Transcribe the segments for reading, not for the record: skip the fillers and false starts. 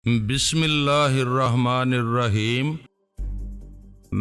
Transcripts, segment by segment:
بسم اللہ الرحمن الرحیم۔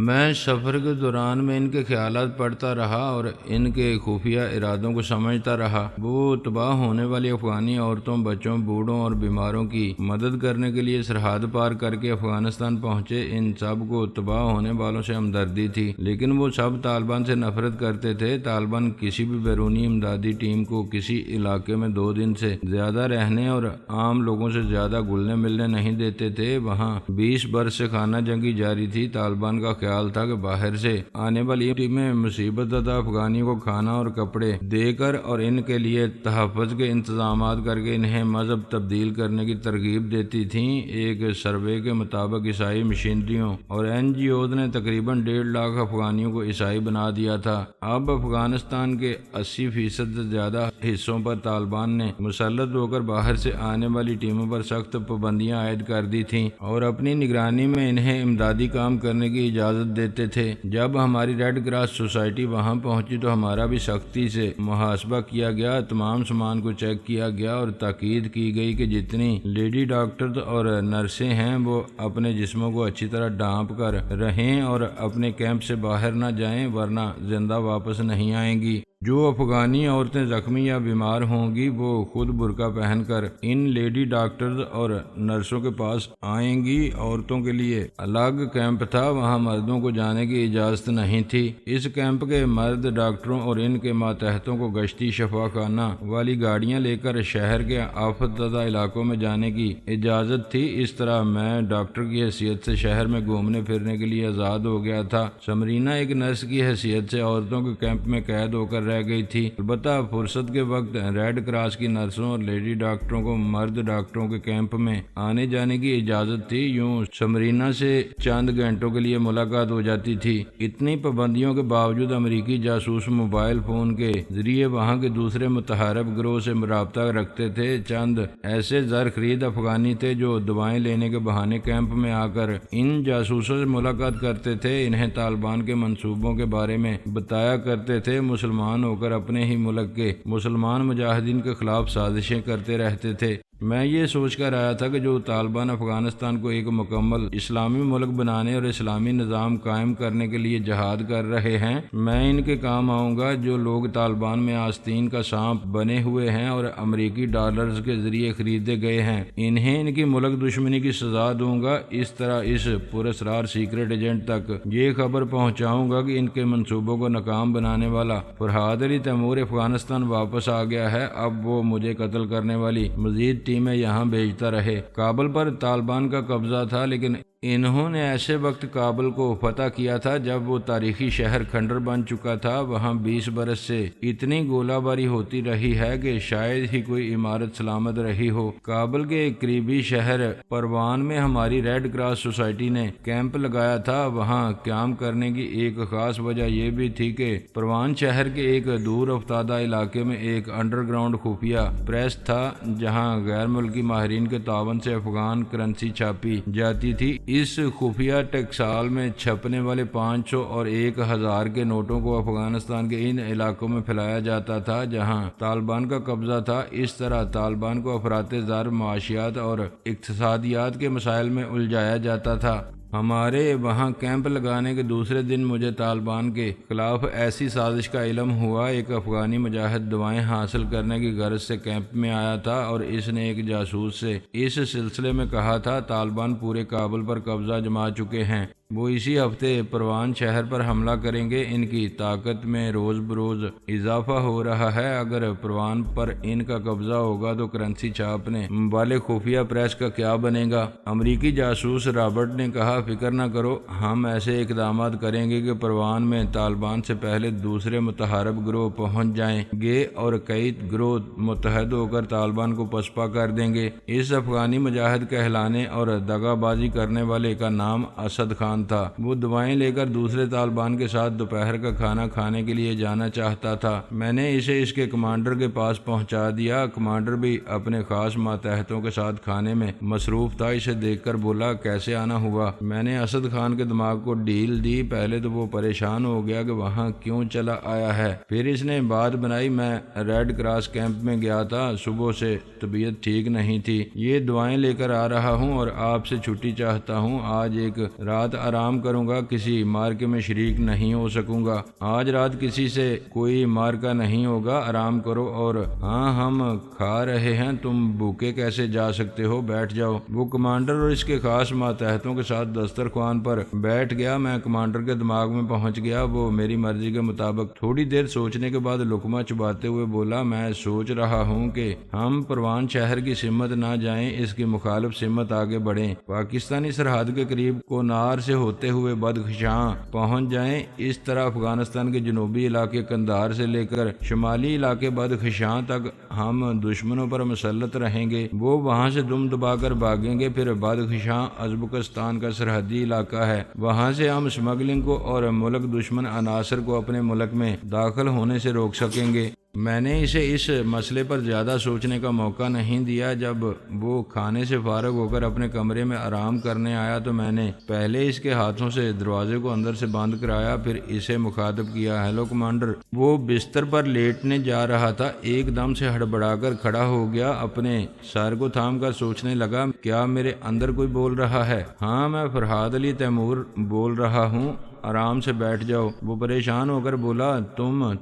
میں سفر کے دوران میں ان کے خیالات پڑھتا رہا اور ان کے خفیہ ارادوں کو سمجھتا رہا۔ وہ تباہ ہونے والی افغانی عورتوں، بچوں، بوڑھوں اور بیماروں کی مدد کرنے کے لیے سرحد پار کر کے افغانستان پہنچے۔ ان سب کو تباہ ہونے والوں سے ہمدردی تھی، لیکن وہ سب طالبان سے نفرت کرتے تھے۔ طالبان کسی بھی بیرونی امدادی ٹیم کو کسی علاقے میں 2 دن سے زیادہ رہنے اور عام لوگوں سے زیادہ گھلنے ملنے نہیں دیتے تھے۔ وہاں 20 برس سے خانہ جنگی جاری تھی۔ طالبان کا خیال تھا کہ باہر سے آنے والی ٹیمیں مصیبت زدہ افغانیوں کو کھانا اور کپڑے دے کر اور ان کے لیے تحفظ کے انتظامات کر کے انہیں مذہب تبدیل کرنے کی ترغیب دیتی تھیں۔ ایک سروے کے مطابق عیسائی مشنریوں اور NGOز نے تقریباً 1.5 لاکھ افغانیوں کو عیسائی بنا دیا تھا۔ اب افغانستان کے 80% سے زیادہ حصوں پر طالبان نے مسلط ہو کر باہر سے آنے والی ٹیموں پر سخت پابندیاں عائد کر دی تھیں اور اپنی نگرانی میں انہیں امدادی کام کرنے کی اجازت دیتے تھے۔ جب ہماری ریڈ کراس سوسائٹی وہاں پہنچی تو ہمارا بھی سختی سے محاسبہ کیا گیا، تمام سامان کو چیک کیا گیا اور تاکید کی گئی کہ جتنی لیڈی ڈاکٹرز اور نرسیں ہیں وہ اپنے جسموں کو اچھی طرح ڈھانپ کر رہیں اور اپنے کیمپ سے باہر نہ جائیں، ورنہ زندہ واپس نہیں آئیں گی۔ جو افغانی عورتیں زخمی یا بیمار ہوں گی وہ خود برقع پہن کر ان لیڈی ڈاکٹرز اور نرسوں کے پاس آئیں گی۔ عورتوں کے لیے الگ کیمپ تھا، وہاں مردوں کو جانے کی اجازت نہیں تھی۔ اس کیمپ کے مرد ڈاکٹروں اور ان کے ماتحتوں کو گشتی شفا خانہ والی گاڑیاں لے کر شہر کے آفت زدہ علاقوں میں جانے کی اجازت تھی۔ اس طرح میں ڈاکٹر کی حیثیت سے شہر میں گھومنے پھرنے کے لیے آزاد ہو گیا تھا۔ سمرینہ ایک نرس کی حیثیت سے عورتوں کے کیمپ میں قید ہو کر رہ گئی تھی۔ البتہ فرصت کے وقت ریڈ کراس کی نرسوں اور لیڈی ڈاکٹروں کو مرد ڈاکٹروں کے کیمپ میں آنے جانے کی اجازت تھی۔ یوں سمرینہ سے چند گھنٹوں کے لیے ملاقات ہو جاتی تھی۔ اتنی پابندیوں کے باوجود امریکی جاسوس موبائل فون کے ذریعے وہاں کے دوسرے متحارب گروہ سے رابطہ رکھتے تھے۔ چند ایسے زرخرید افغانی تھے جو دوائیں لینے کے بہانے کیمپ میں آ کر ان جاسوسوں سے ملاقات کرتے تھے، انہیں طالبان کے منصوبوں کے بارے میں بتایا کرتے تھے، مسلمان ہو کر اپنے ہی ملک کے مسلمان مجاہدین کے خلاف سازشیں کرتے رہتے تھے۔ میں یہ سوچ کر آیا تھا کہ جو طالبان افغانستان کو ایک مکمل اسلامی ملک بنانے اور اسلامی نظام قائم کرنے کے لیے جہاد کر رہے ہیں، میں ان کے کام آؤں گا۔ جو لوگ طالبان میں آستین کا سانپ بنے ہوئے ہیں اور امریکی ڈالرز کے ذریعے خریدے گئے ہیں، انہیں ان کی ملک دشمنی کی سزا دوں گا۔ اس طرح اس پراسرار سیکرٹ ایجنٹ تک یہ خبر پہنچاؤں گا کہ ان کے منصوبوں کو ناکام بنانے والا فرحاد علی تیمور افغانستان واپس آ گیا ہے، اب وہ مجھے قتل کرنے والی مزید ٹیمیں یہاں بھیجتا رہے۔ کابل پر طالبان کا قبضہ تھا، لیکن انہوں نے ایسے وقت کابل کو فتح کیا تھا جب وہ تاریخی شہر کھنڈر بن چکا تھا۔ وہاں 20 برس سے اتنی گولہ باری ہوتی رہی ہے کہ شاید ہی کوئی عمارت سلامت رہی ہو۔ کابل کے قریبی شہر پروان میں ہماری ریڈ کراس سوسائٹی نے کیمپ لگایا تھا۔ وہاں قیام کرنے کی ایک خاص وجہ یہ بھی تھی کہ پروان شہر کے ایک دور افتادہ علاقے میں ایک انڈر گراؤنڈ خفیہ پریس تھا جہاں غیر ملکی ماہرین کے تعاون سے افغان کرنسی چھاپی جاتی تھی۔ اس خفیہ ٹکسال میں چھپنے والے 500 اور 1000 کے نوٹوں کو افغانستان کے ان علاقوں میں پھیلایا جاتا تھا جہاں طالبان کا قبضہ تھا۔ اس طرح طالبان کو افراط زر، معاشیات اور اقتصادیات کے مسائل میں الجھایا جاتا تھا۔ ہمارے وہاں کیمپ لگانے کے دوسرے دن مجھے طالبان کے خلاف ایسی سازش کا علم ہوا۔ ایک افغانی مجاہد دوائیں حاصل کرنے کی غرض سے کیمپ میں آیا تھا اور اس نے ایک جاسوس سے اس سلسلے میں کہا تھا طالبان پورے کابل پر قبضہ جما چکے ہیں، وہ اسی ہفتے پروان شہر پر حملہ کریں گے۔ ان کی طاقت میں روز بروز اضافہ ہو رہا ہے۔ اگر پروان پر ان کا قبضہ ہوگا تو کرنسی چھاپنے والے خفیہ پریس کا کیا بنے گا؟ امریکی جاسوس رابرٹ نے کہا، فکر نہ کرو، ہم ایسے اقدامات کریں گے کہ پروان میں طالبان سے پہلے دوسرے متحارب گروہ پہنچ جائیں گے اور کئی گروہ متحد ہو کر طالبان کو پسپا کر دیں گے۔ اس افغانی مجاہد کہلانے اور دغا بازی کرنے والے کا نام اسد خان طالبان تھا۔ وہ دعائیں لے کر دوسرے طالبان کے ساتھ دوپہر کا کھانا کھانے کے لیے جانا چاہتا تھا۔ میں نے اسے اس کے کمانڈر کے پاس پہنچا دیا۔ کمانڈر بھی اپنے خاص ماتحتوں کے ساتھ کھانے میں مصروف تھا۔ اسے دیکھ کر بولا، کیسے آنا ہوا؟ میں نے اسد خان کے دماغ کو ڈھیل دی۔ پہلے تو وہ پریشان ہو گیا کہ وہاں کیوں چلا آیا ہے، پھر اس نے بات بنائی، میں ریڈ کراس کیمپ میں گیا تھا، صبح سے طبیعت ٹھیک نہیں تھی، یہ دعائیں لے کر آ رہا ہوں اور آپ سے چھٹی چاہتا ہوں۔ آج ایک رات آرام کروں گا، کسی مارکے میں شریک نہیں ہو سکوں گا۔ آج رات کسی سے کوئی مارکا نہیں ہوگا، آرام کرو۔ اور ہاں، ہم کھا رہے ہیں، تم بھوکے کیسے جا سکتے ہو؟ بیٹھ جاؤ۔ وہ کمانڈر اور اس کے خاص ماتحتوں کے ساتھ دسترخوان پر بیٹھ گیا۔ میں کمانڈر کے دماغ میں پہنچ گیا۔ وہ میری مرضی کے مطابق تھوڑی دیر سوچنے کے بعد لقمہ چباتے ہوئے بولا، میں سوچ رہا ہوں کہ ہم پروان شہر کی سمت نہ جائیں، اس کی مخالف سمت آگے بڑھیں، پاکستانی سرحد کے قریب کونار سے ہوتے ہوئے بدخشاں پہنچ جائیں۔ اس طرح افغانستان کے جنوبی علاقے قندھار سے لے کر شمالی علاقے بدخشاں تک ہم دشمنوں پر مسلط رہیں گے، وہ وہاں سے دم دبا کر بھاگیں گے۔ پھر بدخشاں ازبکستان کا سرحدی علاقہ ہے، وہاں سے ہم اسمگلنگ کو اور ملک دشمن عناصر کو اپنے ملک میں داخل ہونے سے روک سکیں گے۔ میں نے اسے اس مسئلے پر زیادہ سوچنے کا موقع نہیں دیا۔ جب وہ کھانے سے فارغ ہو کر اپنے کمرے میں آرام کرنے آیا تو میں نے پہلے اس کے ہاتھوں سے دروازے کو اندر سے بند کرایا، پھر اسے مخاطب کیا، ہیلو کمانڈر۔ وہ بستر پر لیٹنے جا رہا تھا، ایک دم سے ہڑبڑا کر کھڑا ہو گیا، اپنے سر کو تھام کر سوچنے لگا، کیا میرے اندر کوئی بول رہا ہے؟ ہاں، میں فرحاد علی تیمور بول رہا ہوں، آرام سے بیٹھ جاؤ۔ وہ پریشان ہو کر بولا،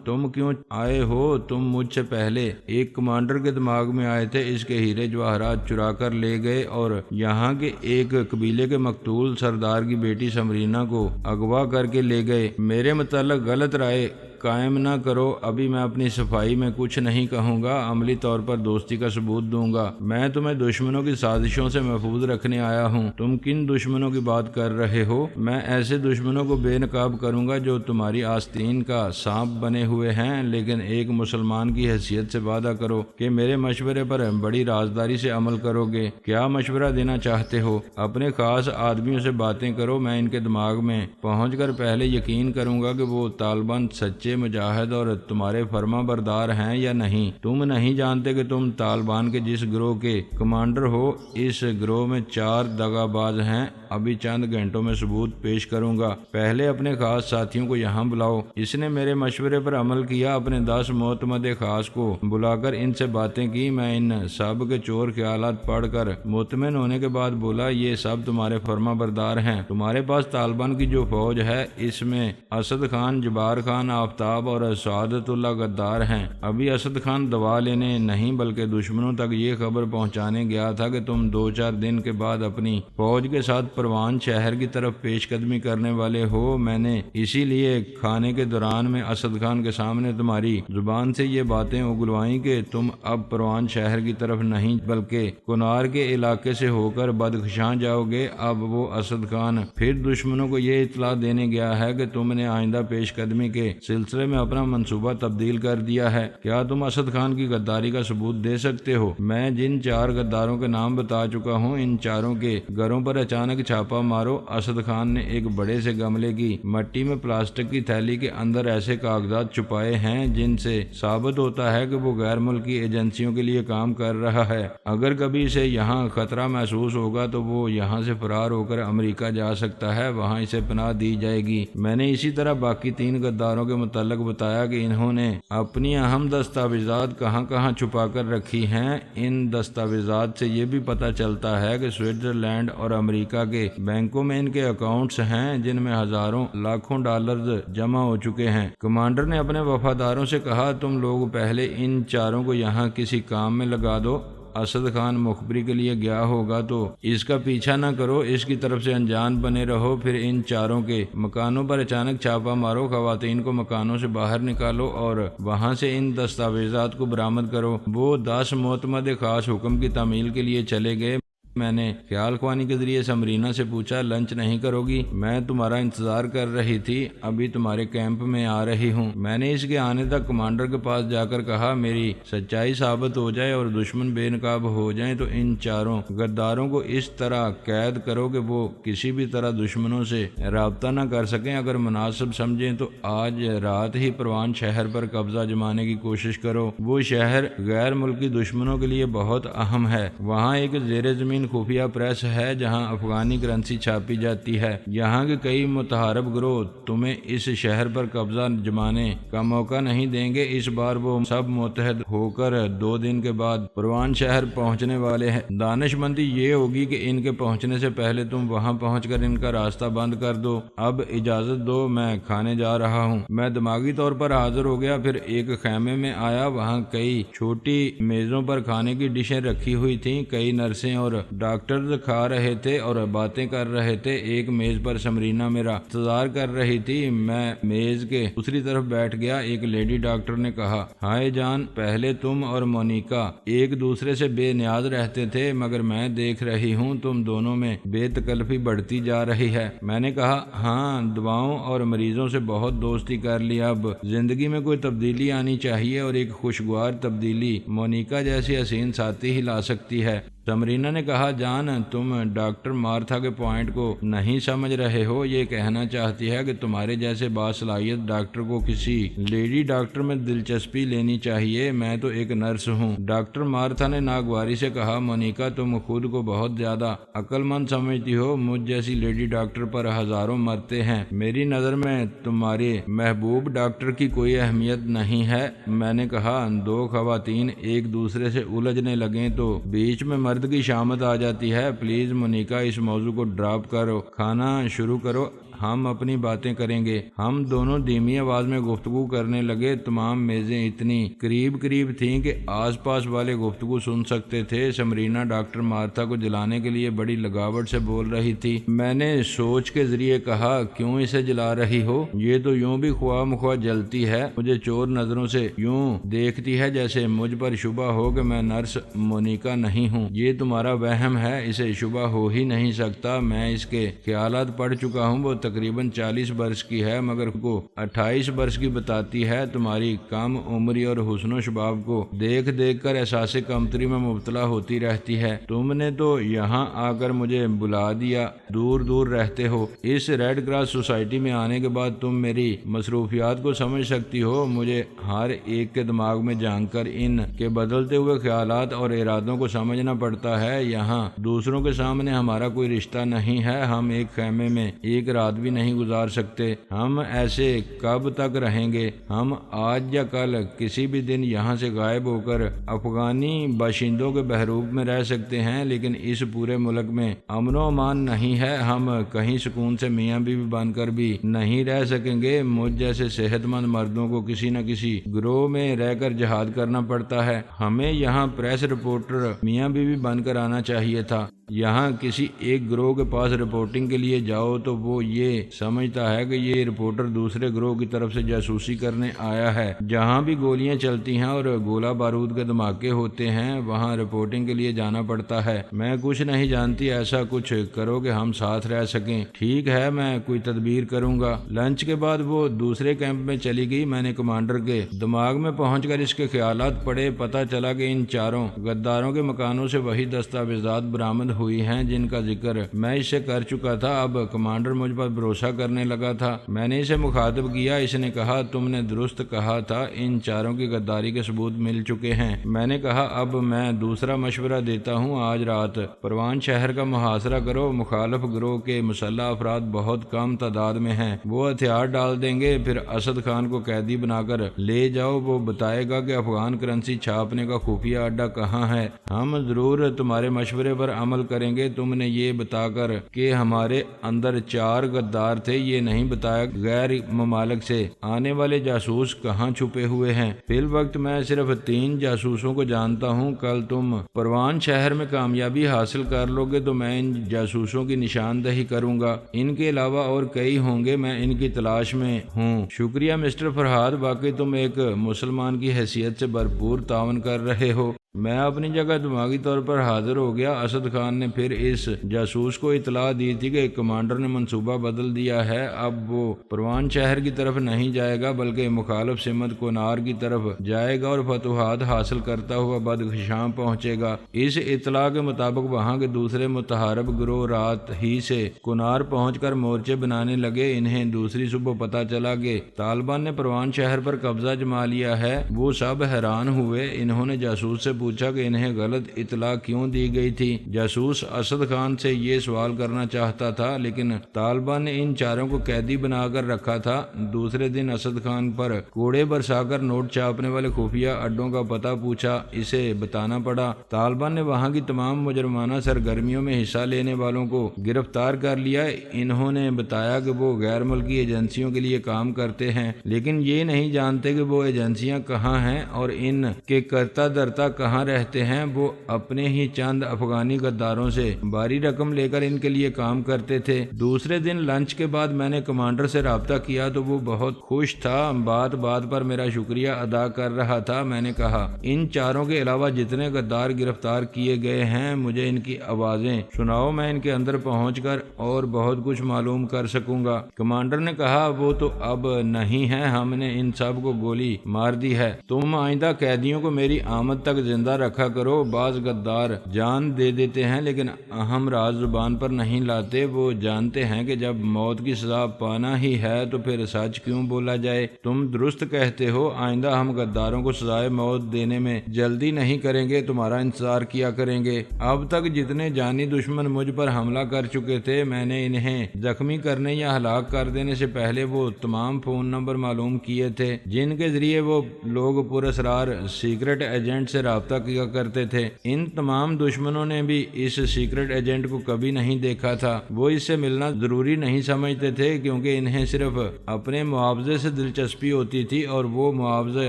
تم کیوں آئے ہو؟ تم مجھ سے پہلے ایک کمانڈر کے دماغ میں آئے تھے، اس کے ہیرے جواہرات چرا کر لے گئے اور یہاں کے ایک قبیلے کے مقتول سردار کی بیٹی سمرینا کو اغوا کر کے لے گئے۔ میرے متعلق غلط رائے قائم نہ کرو، ابھی میں اپنی صفائی میں کچھ نہیں کہوں گا، عملی طور پر دوستی کا ثبوت دوں گا۔ میں تمہیں دشمنوں کی سازشوں سے محفوظ رکھنے آیا ہوں۔ تم کن دشمنوں کی بات کر رہے ہو؟ میں ایسے دشمنوں کو بے نقاب کروں گا جو تمہاری آستین کا سانپ بنے ہوئے ہیں، لیکن ایک مسلمان کی حیثیت سے وعدہ کرو کہ میرے مشورے پر بڑی رازداری سے عمل کرو گے۔ کیا مشورہ دینا چاہتے ہو؟ اپنے خاص آدمیوں سے باتیں کرو، میں ان کے دماغ میں پہنچ کر پہلے یقین کروں گا کہ وہ طالبان سچے مجاہد اور تمہارے فرما بردار ہیں یا نہیں۔ تم نہیں جانتے کہ تم طالبان کے جس گروہ کے کمانڈر ہو، اس گروہ میں 4 دغا باز ہیں۔ ابھی چند گھنٹوں میں ثبوت پیش کروں گا، پہلے اپنے خاص ساتھیوں کو یہاں بلاؤ۔ اس نے میرے مشورے پر عمل کیا، اپنے 10 معتمد خاص کو بلا کر ان سے باتیں کی۔ میں ان سب کے چور خیالات پڑھ کر مطمئن ہونے کے بعد بولا، یہ سب تمہارے فرما بردار ہیں۔ تمہارے پاس طالبان کی جو فوج ہے، اس میں اسد خان، جبار خان آفتاب اور سعادت اللہ غدار ہیں۔ ابھی اسد خان دوا لینے نہیں بلکہ دشمنوں تک یہ خبر پہنچانے گیا تھا کہ تم 2-4 دن کے بعد اپنی فوج کے ساتھ پروان شہر کی طرف پیش قدمی کرنے والے ہو۔ میں نے اسی لیے کھانے کے دوران میں اسد خان کے سامنے تمہاری زبان سے یہ باتیں اگلوائیں کہ تم اب پروان شہر کی طرف نہیں بلکہ کونار کے علاقے سے ہو کر بدخشاں جاؤ گے۔ اب وہ اسد خان پھر دشمنوں کو یہ اطلاع دینے گیا ہے کہ تم نے آئندہ پیش قدمی کے سلسلے میں اپنا منصوبہ تبدیل کر دیا ہے۔ کیا تم اسد خان کی غداری کا ثبوت دے سکتے ہو؟ میں جن 4 غداروں کے نام بتا چکا ہوں، ان چاروں کے گھروں پر اچانک چھاپا مارو۔ اسد خان نے ایک بڑے سے گملے کی مٹی میں پلاسٹک کی تھیلی کے اندر ایسے کاغذات چھپائے ہیں جن سے ثابت ہوتا ہے کہ وہ غیر ملکی ایجنسیوں کے لیے کام کر رہا ہے۔ اگر کبھی اسے یہاں خطرہ محسوس ہوگا تو وہ یہاں سے فرار ہو کر امریکہ جا سکتا ہے، وہاں اسے پناہ دی جائے گی۔ میں نے اسی طرح باقی 3 غداروں کے متعلق بتایا کہ انہوں نے اپنی اہم دستاویزات کہاں کہاں چھپا کر رکھی ہیں۔ ان دستاویزات سے یہ بھی پتہ چلتا ہے کہ سوئٹزرلینڈ اور امریکہ کے بینکوں میں ان کے اکاؤنٹس ہیں جن میں ہزاروں لاکھوں ڈالرز جمع ہو چکے ہیں۔ کمانڈر نے اپنے وفاداروں سے کہا، تم لوگ پہلے ان 4 کو یہاں کسی کام میں لگا دو۔ اسد خان مخبری کے لیے گیا ہوگا تو اس کا پیچھا نہ کرو، اس کی طرف سے انجان بنے رہو۔ پھر ان 4 کے مکانوں پر اچانک چھاپا مارو، خواتین کو مکانوں سے باہر نکالو اور وہاں سے ان دستاویزات کو برآمد کرو۔ وہ 10 معتمد خاص حکم کی تعمیل کے لیے چلے گئے۔ میں نے خیال خوانی کے ذریعے سمرینا سے پوچھا لنچ نہیں کرو گی؟ میں تمہارا انتظار کر رہی تھی، ابھی تمہارے کیمپ میں آ رہی ہوں۔ میں نے اس کے آنے تک کمانڈر کے پاس جا کر کہا میری سچائی ثابت ہو جائے اور دشمن بے نقاب ہو جائیں تو ان چاروں غداروں کو اس طرح قید کرو کہ وہ کسی بھی طرح دشمنوں سے رابطہ نہ کر سکیں۔ اگر مناسب سمجھیں تو آج رات ہی پروان شہر پر قبضہ جمانے کی کوشش کرو۔ وہ شہر غیر ملکی دشمنوں کے لیے بہت اہم ہے۔ وہاں ایک زیر زمین خفیہ پریس ہے جہاں افغانی کرنسی چھاپی جاتی ہے۔ یہاں کے کئی متحارب گروہ تمہیں اس شہر پر قبضہ جمانے کا موقع نہیں دیں گے۔ اس بار وہ سب متحد ہو کر 2 دن کے بعد پروان شہر پہنچنے والے ہیں۔ دانش مندی یہ ہوگی کہ ان کے پہنچنے سے پہلے تم وہاں پہنچ کر ان کا راستہ بند کر دو۔ اب اجازت دو، میں کھانے جا رہا ہوں۔ میں دماغی طور پر حاضر ہو گیا، پھر ایک خیمے میں آیا۔ وہاں کئی چھوٹی میزوں پر کھانے کی ڈشیں رکھی ہوئی تھیں۔ کئی نرسیں اور ڈاکٹرز کھا رہے تھے اور باتیں کر رہے تھے۔ ایک میز پر سمرینا میرا انتظار کر رہی تھی۔ میں میز کے دوسری طرف بیٹھ گیا۔ ایک لیڈی ڈاکٹر نے کہا ہائے جان، پہلے تم اور مونیکا ایک دوسرے سے بے نیاز رہتے تھے، مگر میں دیکھ رہی ہوں تم دونوں میں بے تکلفی بڑھتی جا رہی ہے۔ میں نے کہا ہاں، دواؤں اور مریضوں سے بہت دوستی کر لیا، اب زندگی میں کوئی تبدیلی آنی چاہیے، اور ایک خوشگوار تبدیلی مونیکا جیسی حسین ساتھی ہی لا سکتی ہے۔ سمرینا نے کہا جان، تم ڈاکٹر مارتھا کے پوائنٹ کو نہیں سمجھ رہے ہو۔ یہ کہنا چاہتی ہے کہ تمہارے جیسے باصلاحیت ڈاکٹر کو کسی لیڈی ڈاکٹر میں دلچسپی لینی چاہیے۔ میں تو ایک نرس ہوں۔ ڈاکٹر مارتھا نے ناگواری سے کہا مونیکا، تم خود کو بہت زیادہ عقل مند سمجھتی ہو۔ مجھ جیسی لیڈی ڈاکٹر پر ہزاروں مرتے ہیں۔ میری نظر میں تمہارے محبوب ڈاکٹر کی کوئی اہمیت نہیں ہے۔ میں نے کہا 2 خواتین ایک دوسرے سے الجھنے لگیں تو بیچ میں مرد کی شامت آ جاتی ہے۔ پلیز مونیکا، اس موضوع کو ڈراپ کرو، کھانا شروع کرو، ہم اپنی باتیں کریں گے۔ ہم دونوں دھیمی آواز میں گفتگو کرنے لگے۔ تمام میزیں اتنی قریب تھیں کہ آس پاس والے گفتگو سن سکتے تھے۔ سمرینا ڈاکٹر مارتھا کو جلانے کے لیے بڑی لگاوٹ سے بول رہی تھی۔ میں نے سوچ کے ذریعے کہا کیوں اسے جلا رہی ہو؟ یہ تو یوں بھی خواہ مخواہ جلتی ہے، مجھے چور نظروں سے یوں دیکھتی ہے جیسے مجھ پر شبہ ہو کہ میں نرس مونیکا نہیں ہوں۔ یہ تمہارا وہم ہے، اسے شبہ ہو ہی نہیں سکتا۔ میں اس کے خیالات پڑھ چکا ہوں۔ وہ تقریباً 40 برس کی ہے مگر کو 28 برس کی بتاتی ہے۔ تمہاری کم عمری اور حسن و شباب کو دیکھ کر احساس کمتری میں مبتلا ہوتی رہتی ہے۔ تم نے تو یہاں آ کر مجھے بلا دیا، دور رہتے ہو۔ اس ریڈ کراس سوسائٹی میں آنے کے بعد تم میری مصروفیات کو سمجھ سکتی ہو۔ مجھے ہر ایک کے دماغ میں جھانک کر ان کے بدلتے ہوئے خیالات اور ارادوں کو سمجھنا پڑتا ہے۔ یہاں دوسروں کے سامنے ہمارا کوئی رشتہ نہیں ہے۔ ہم ایک خیمے میں ایک رات بھی نہیں گزار سکتے۔ ہم ایسے کب تک رہیں گے؟ ہم آج یا کل کسی بھی دن یہاں سے غائب ہو کر افغانی باشندوں کے بحروب میں رہ سکتے ہیں، لیکن اس پورے ملک میں امن و امان نہیں ہے۔ ہم کہیں سکون سے میاں بیوی بن کر بھی نہیں رہ سکیں گے۔ مجھ جیسے صحت مند مردوں کو کسی نہ کسی گروہ میں رہ کر جہاد کرنا پڑتا ہے۔ ہمیں یہاں پریس رپورٹر میاں بیوی بن کر آنا چاہیے تھا۔ یہاں کسی ایک گروہ کے پاس رپورٹنگ کے لیے جاؤ تو وہ یہ سمجھتا ہے کہ یہ رپورٹر دوسرے گروہ کی طرف سے جاسوسی کرنے آیا ہے۔ جہاں بھی گولیاں چلتی ہیں اور گولہ بارود کے دھماکے ہوتے ہیں وہاں رپورٹنگ کے لیے جانا پڑتا ہے۔ میں کچھ نہیں جانتی، ایسا کچھ کرو کہ ہم ساتھ رہ سکیں۔ ٹھیک ہے، میں کوئی تدبیر کروں گا۔ لنچ کے بعد وہ دوسرے کیمپ میں چلی گئی۔ میں نے کمانڈر کے دماغ میں پہنچ کر اس کے خیالات پڑھے۔ پتہ چلا کہ ان چاروں غداروں کے مکانوں سے وہی دستاویزات برآمد ہوئی ہیں جن کا ذکر میں اس سے کر چکا تھا۔ اب کمانڈر مجھ پر بھروسہ کرنے لگا تھا۔ میں نے اسے مخاطب کیا۔ اس نے کہا تم نے درست کہا تھا، ان چاروں کی غداری کے ثبوت مل چکے ہیں۔ میں نے کہا اب میں دوسرا مشورہ دیتا ہوں، آج رات پروان شہر کا محاصرہ کرو۔ مخالف گروہ کے مسلح افراد بہت کم تعداد میں ہیں، وہ ہتھیار ڈال دیں گے۔ پھر اسد خان کو قیدی بنا کر لے جاؤ، وہ بتائے گا کہ افغان کرنسی چھاپنے کا خفیہ اڈا کہاں ہے۔ ہم ضرور تمہارے مشورے پر عمل کریں گے۔ تم نے یہ بتا کر کہ ہمارے اندر 4 غدار تھے، یہ نہیں بتایا غیر ممالک سے آنے والے جاسوس کہاں چھپے ہوئے ہیں۔ فی الوقت میں صرف 3 جاسوسوں کو جانتا ہوں۔ کل تم پروان شہر میں کامیابی حاصل کر لو گے تو میں ان جاسوسوں کی نشاندہی کروں گا۔ ان کے علاوہ اور کئی ہوں گے، میں ان کی تلاش میں ہوں۔ شکریہ مسٹر فرہاد، واقعی تم ایک مسلمان کی حیثیت سے بھرپور تعاون کر رہے ہو۔ میں اپنی جگہ دماغی طور پر حاضر ہو گیا۔ اسد خان نے پھر اس جاسوس کو اطلاع دی تھی کہ کمانڈر نے منصوبہ بدل دیا ہے، اب وہ پروان شہر کی طرف نہیں جائے گا بلکہ مخالف سمت کنار کی طرف جائے گا اور فتوحات حاصل کرتا ہوا بدخشاں پہنچے گا۔ اس اطلاع کے مطابق وہاں کے دوسرے متحارب گروہ رات ہی سے کنار پہنچ کر مورچے بنانے لگے۔ انہیں دوسری صبح پتہ چلا کہ طالبان نے پروان شہر پر قبضہ جما لیا ہے۔ وہ سب حیران ہوئے۔ انہوں نے جاسوس سے پوچھا کہ انہیں غلط اطلاع کیوں دی گئی تھی۔ جاسوس اسد خان سے یہ سوال کرنا چاہتا تھا لیکن طالبان نے ان چاروں کو قیدی بنا کر رکھا تھا۔ دوسرے دن اسد خان پر کوڑے برسا کر نوٹ چھاپنے والے خفیہ اڈوں کا پتہ پوچھا، اسے بتانا پڑا۔ طالبان نے وہاں کی تمام مجرمانہ سرگرمیوں میں حصہ لینے والوں کو گرفتار کر لیا۔ انہوں نے بتایا کہ وہ غیر ملکی ایجنسیوں کے لیے کام کرتے ہیں لیکن یہ نہیں جانتے کہ وہ ایجنسیاں کہاں ہیں اور ان کے کرتا درتا کہاں رہتے ہیں۔ وہ اپنے ہی چند افغانی غداروں سے بھاری رقم لے کر ان کے لیے کام کرتے تھے۔ دوسرے دن لنچ کے بعد میں نے کمانڈر سے رابطہ کیا تو وہ بہت خوش تھا، بات بات پر میرا شکریہ ادا کر رہا تھا۔ میں نے کہا ان چاروں کے علاوہ جتنے غدار گرفتار کیے گئے ہیں مجھے ان کی آوازیں سناؤ، میں ان کے اندر پہنچ کر اور بہت کچھ معلوم کر سکوں گا۔ کمانڈر نے کہا وہ تو اب نہیں ہے، ہم نے ان سب کو گولی مار دی ہے۔ تم آئندہ قیدیوں کو میری آمد تک زندہ رکھا کرو۔ بعض غدار جان دے دیتے ہیں لیکن اہم راز زبان پر نہیں لاتے۔ وہ جانتے ہیں کہ جب موت کی سزا پانا ہی ہے تو پھر سچ کیوں بولا جائے۔ تم درست کہتے ہو، آئندہ ہم غداروں کو سزائے موت دینے میں جلدی نہیں کریں گے، تمہارا انتظار کیا کریں گے۔ اب تک جتنے جانی دشمن مجھ پر حملہ کر چکے تھے میں نے انہیں زخمی کرنے یا ہلاک کر دینے سے پہلے وہ تمام فون نمبر معلوم کیے تھے جن کے ذریعے وہ لوگ پراسرار سیکرٹ ایجنٹ سے رابطہ کیا کرتے تھے۔ ان تمام دشمنوں نے بھی اس سیکرٹ ایجنٹ کو کبھی نہیں دیکھا تھا۔ وہ اس سے ملنا ضروری نہیں سمجھتے تھے کیونکہ انہیں صرف اپنے معاوضے سے دلچسپی ہوتی تھی اور وہ معاوضے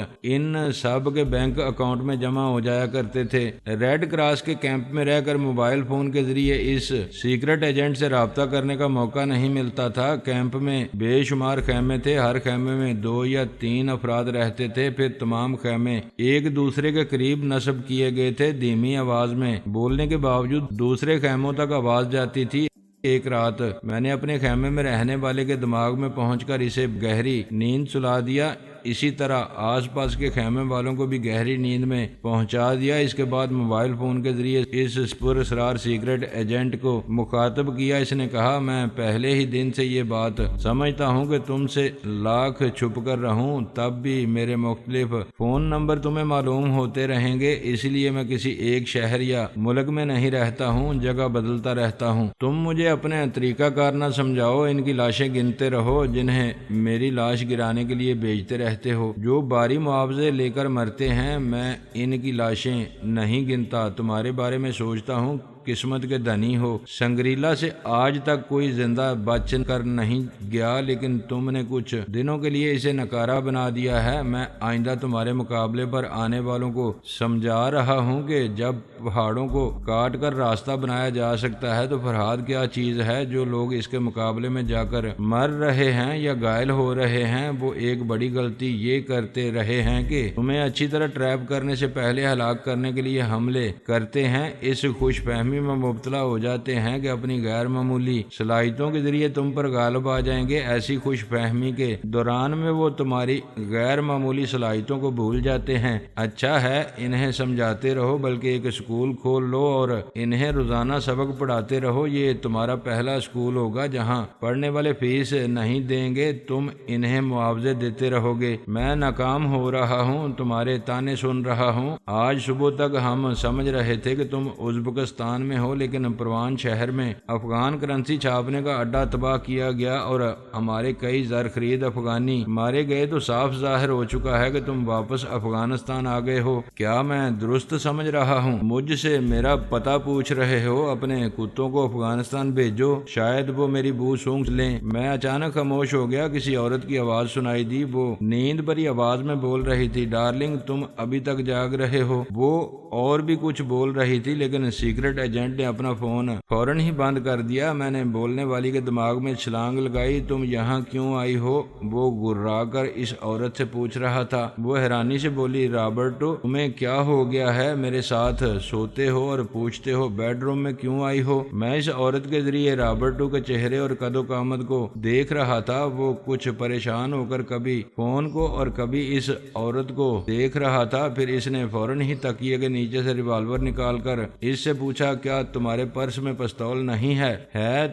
ان سب کے بینک اکاؤنٹ میں جمع ہو جایا کرتے تھے۔ ریڈ کراس کے کیمپ میں رہ کر موبائل فون کے ذریعے اس سیکرٹ ایجنٹ سے رابطہ کرنے کا موقع نہیں ملتا تھا۔ کیمپ میں بے شمار خیمے تھے، ہر خیمے میں 2 یا 3 افراد رہتے تھے، پھر تمام خیمے ایک دوسرے کے قریب نصب کیے گئے تھے۔ دھیمی آواز میں بولنے کے باوجود دوسرے خیموں تک آواز جاتی تھی۔ ایک رات میں نے اپنے خیمے میں رہنے والے کے دماغ میں پہنچ کر اسے گہری نیند سلا دیا، اسی طرح آس پاس کے خیمے والوں کو بھی گہری نیند میں پہنچا دیا۔ اس کے بعد موبائل فون کے ذریعے اس پراسرار سیکرٹ ایجنٹ کو مخاطب کیا۔ اس نے کہا میں پہلے ہی دن سے یہ بات سمجھتا ہوں کہ تم سے لاکھ چھپ کر رہوں تب بھی میرے مختلف فون نمبر تمہیں معلوم ہوتے رہیں گے، اس لیے میں کسی ایک شہر یا ملک میں نہیں رہتا ہوں، جگہ بدلتا رہتا ہوں۔ تم مجھے اپنے طریقہ کار نہ سمجھاؤ، ان کی لاشیں گنتے رہو جنہیں میری لاش گرانے کے لیے بھیجتے رہتے ہو۔ جو بھاری معاوضے لے کر مرتے ہیں میں ان کی لاشیں نہیں گنتا، تمہارے بارے میں سوچتا ہوں، قسمت کے دھنی ہو۔ سنگریلا سے آج تک کوئی زندہ بچ کر نہیں گیا لیکن تم نے کچھ دنوں کے لیے اسے نکارہ بنا دیا ہے۔ میں آئندہ تمہارے مقابلے پر آنے والوں کو سمجھا رہا ہوں کہ جب پہاڑوں کو کاٹ کر راستہ بنایا جا سکتا ہے تو فرہاد کیا چیز ہے۔ جو لوگ اس کے مقابلے میں جا کر مر رہے ہیں یا گھائل ہو رہے ہیں وہ ایک بڑی غلطی یہ کرتے رہے ہیں کہ تمہیں اچھی طرح ٹریپ کرنے سے پہلے ہلاک کرنے کے لیے حملے کرتے ہیں۔ اس خوش فہمی میں مبتلا ہو جاتے ہیں کہ اپنی غیر معمولی صلاحیتوں کے ذریعے تم پر غالب آ جائیں گے۔ ایسی خوش فہمی کے دوران میں وہ تمہاری غیر معمولی صلاحیتوں کو بھول جاتے ہیں۔ اچھا ہے انہیں سمجھاتے رہو، بلکہ ایک اسکول کھول لو اور انہیں روزانہ سبق پڑھاتے رہو۔ یہ تمہارا پہلا اسکول ہوگا جہاں پڑھنے والے فیس نہیں دیں گے، تم انہیں معاوضے دیتے رہو گے۔ میں ناکام ہو رہا ہوں، تمہارے تانے سن رہا ہوں۔ آج صبح تک ہم سمجھ رہے تھے کہ تم ازبکستان میں ہو لیکن پروان شہر میں افغان کرنسی چھاپنے کا اڈا تباہ کیا گیا اور ہمارے کئی زر خرید افغانی مارے گئے، تو صاف ظاہر ہو چکا ہے کہ تم واپس افغانستان آ گئے ہو۔ کیا میں درست سمجھ رہا ہوں؟ مجھ سے میرا پتہ پوچھ رہے ہو؟ اپنے کتوں کو افغانستان بھیجو، شاید وہ میری بو سونگھ لیں۔ میں اچانک خاموش ہو گیا۔ کسی عورت کی آواز سنائی دی، وہ نیند بھری آواز میں بول رہی تھی، ڈارلنگ تم ابھی تک جاگ رہے ہو؟ وہ اور بھی کچھ بول رہی تھی لیکن سیکرٹ ایجنٹ ایجنٹ نے اپنا فون فوراً ہی بند کر دیا۔ میں نے بولنے والی کے دماغ میں چھلانگ لگائی۔ تم یہاں کیوں آئی ہو؟ وہ گررا کر اس عورت سے پوچھ رہا تھا۔ وہ حیرانی سے بولی، رابرٹو تمہیں کیا ہو گیا ہے؟ میرے ساتھ سوتے ہو اور پوچھتے ہو بیڈ روم میں کیوں آئی ہو؟ میں اس عورت کے ذریعے رابرٹو کے چہرے اور قد و قامت کو دیکھ رہا تھا۔ وہ کچھ پریشان ہو کر کبھی فون کو اور کبھی اس عورت کو دیکھ رہا تھا۔ پھر اس نے فوراً ہی تکیے کے نیچے سے ریوالور نکال کر اس سے پوچھا، کیا تمہارے پرس میں پستول نہیں ہے؟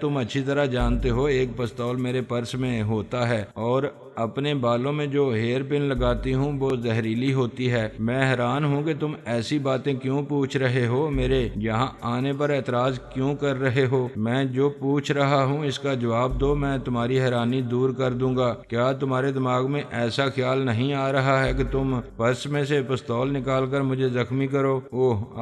تم اچھی طرح جانتے ہو ایک پستول میرے پرس میں ہوتا ہے اور اپنے بالوں میں جو ہیئر پن لگاتی ہوں وہ زہریلی ہوتی ہے۔ میں حیران ہوں کہ تم ایسی باتیں کیوں پوچھ رہے ہو، میرے یہاں آنے پر اعتراض کیوں کر رہے ہو؟ میں جو پوچھ رہا ہوں اس کا جواب دو، میں تمہاری حیرانی دور کر دوں گا۔ کیا تمہارے دماغ میں ایسا خیال نہیں آ رہا ہے کہ تم پرس میں سے پستول نکال کر مجھے زخمی کرو؟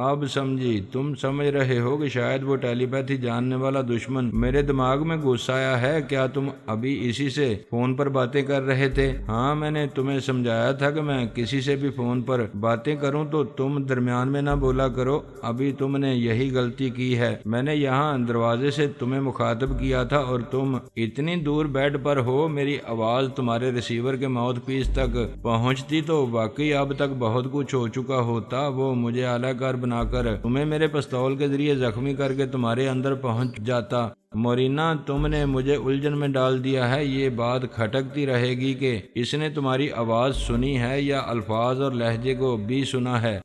اب سمجھی، تم سمجھ رہے ہو کہ شاید وہ ٹیلی پیتھی جاننے والا دشمن میرے دماغ میں گھس آیا ہے۔ کیا تم ابھی اسی سے فون پر باتیں کر رہے تھے؟ ہاں، میں نے تمہیں سمجھایا تھا کہ میں کسی سے بھی فون پر باتیں کروں تو تم درمیان میں نہ بولا کرو۔ ابھی تم نے یہی غلطی کی ہے۔ میں نے یہاں دروازے سے تمہیں مخاطب کیا تھا اور تم اتنی دور بیڈ پر ہو، میری آواز تمہارے ریسیور کے ماؤتھ پیس تک پہنچتی تو واقعی اب تک بہت کچھ ہو چکا ہوتا۔ وہ مجھے اعلی کار بنا کر تمہیں میرے پستول کے ذریعے زخمی کر کے تمہارے اندر پہنچ جاتا۔ مورینا، تم نے مجھے الجھن میں ڈال دیا ہے۔ یہ بات کھٹکتی رہے گی کہ اس نے تمہاری آواز سنی ہے یا الفاظ اور لہجے کو بھی سنا ہے۔